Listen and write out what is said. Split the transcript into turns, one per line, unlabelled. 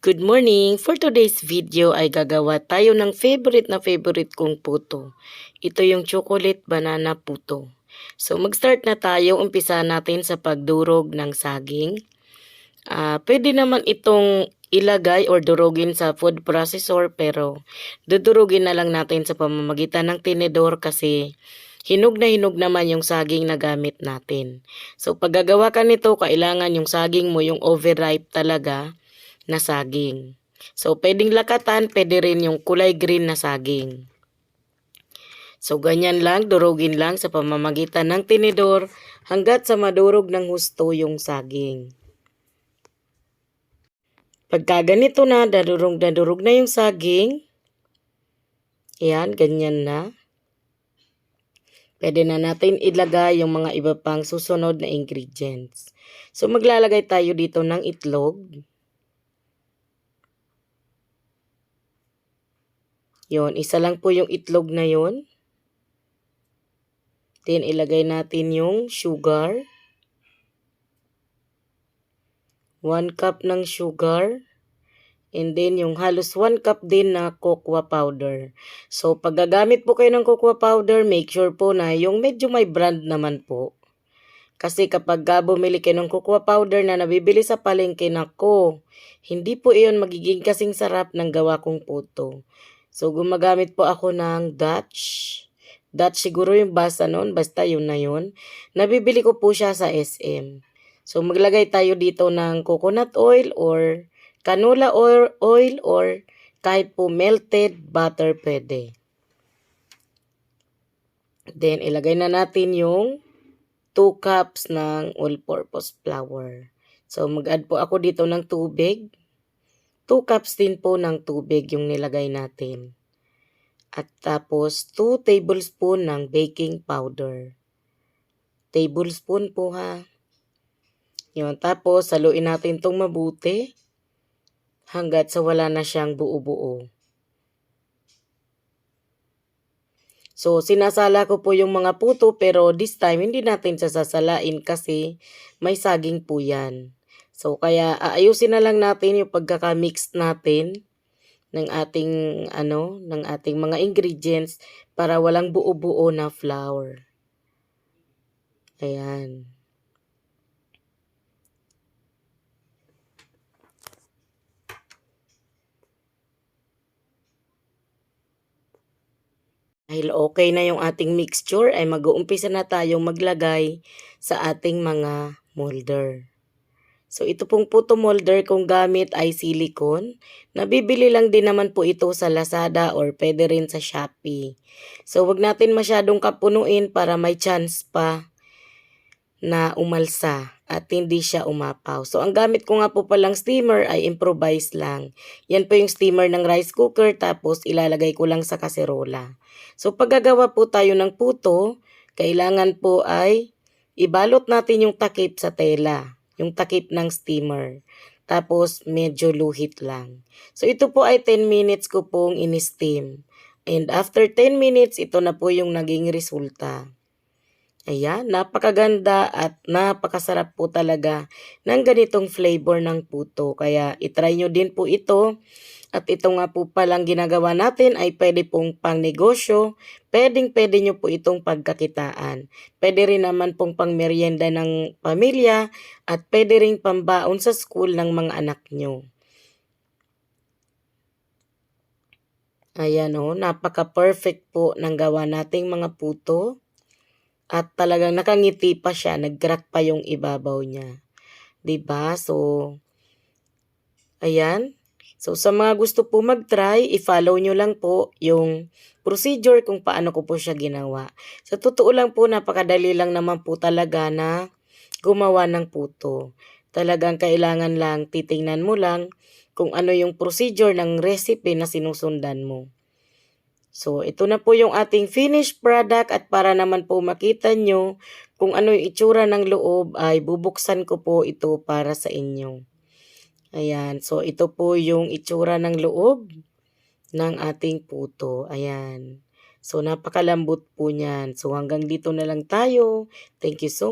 Good morning! For today's video ay gagawa tayo ng favorite kong puto. Ito yung chocolate banana puto. So mag-start na tayo. Umpisa natin sa pagdurog ng saging. Pwede naman itong ilagay or durugin sa food processor pero dudurugin na lang natin sa pamamagitan ng tinidor kasi hinog naman yung saging na gamit natin. So pag gagawa ka nito, kailangan yung saging mo yung overripe talaga na saging. So, pwedeng lakatan, pwede rin yung kulay green na saging. So, ganyan lang, durugin lang sa pamamagitan ng tinidor hanggat sa madurog ng husto yung saging. Pagka ganito na, dadurog na yung saging. Ayan, ganyan na. Pwede na natin ilagay yung mga iba pang susunod na ingredients. So, maglalagay tayo dito ng itlog. Yon, isa lang po yung itlog na yon. Then, ilagay natin yung sugar. 1 cup ng sugar. And then, yung halos 1 cup din na cocoa powder. So, pag gagamit po kayo ng cocoa powder, make sure po na yung medyo may brand naman po. Kasi kapag bumili kayo ng cocoa powder na nabibili sa palengke, nako, hindi po iyon magiging kasing sarap ng gawa kong puto. So, gumagamit po ako ng Dutch. Dutch siguro yung basa nun. Basta yun na yun. Nabibili ko po siya sa SM. So, maglagay tayo dito ng coconut oil or canola oil or kahit po melted butter pwede. Then, ilagay na natin yung 2 cups ng all-purpose flour. So, mag-add po ako dito ng tubig. 2 cups din po ng tubig yung nilagay natin. At tapos 2 tablespoon ng baking powder. Tablespoon po ha. Yun. Tapos haluin natin itong mabuti hanggat sa wala na siyang buo-buo. So sinasala ko po yung mga puto pero this time hindi natin sasasalain kasi may saging po yan. So kaya aayusin na lang natin yung pagkaka-mix natin ng ating mga ingredients para walang buo-buo na flour. Ayan. Dahil okay na yung ating mixture ay mag-uumpisa na tayong maglagay sa ating mga molder. So, ito pong puto molder kung gamit ay silicone. Nabibili lang din naman po ito sa Lazada or pwede rin sa Shopee. So, wag natin masyadong kapunuin para may chance pa na umalsa at hindi siya umapaw. So, ang gamit ko nga po palang steamer ay improvise lang. Yan po yung steamer ng rice cooker tapos ilalagay ko lang sa kaserola. So, pag gagawa po tayo ng puto, kailangan po ay ibalot natin yung takip sa tela. Yung takip ng steamer. Tapos, medyo luhit lang. So, ito po ay 10 minutes ko pong in-steam. And after 10 minutes, ito na po yung naging resulta. Ayan, napakaganda at napakasarap po talaga ng ganitong flavor ng puto. Kaya, itry nyo din po ito. At ito nga po palang ginagawa natin ay pwede pong pang negosyo. Pwede nyo po itong pagkakitaan. Pwede rin naman pong pang merienda ng pamilya at pwede rin pambaon sa school ng mga anak nyo. Ayan o, napaka-perfect po ng gawa nating mga puto. At talagang nakangiti pa siya, nag-crack pa yung ibabaw niya. 'Di ba? So, ayan. So, sa mga gusto po mag-try, i-follow nyo lang po yung procedure kung paano ko po siya ginawa. Sa totoo lang po, napakadali lang naman po talaga na gumawa ng puto. Talagang kailangan lang, titingnan mo lang kung ano yung procedure ng recipe na sinusundan mo. So, ito na po yung ating finished product at para naman po makita nyo kung ano yung itsura ng loob ay bubuksan ko po ito para sa inyo. Ayan, so ito po yung itsura ng loob ng ating puto. Ayan. So napakalambot po niyan. So hanggang dito na lang tayo. Thank you so much.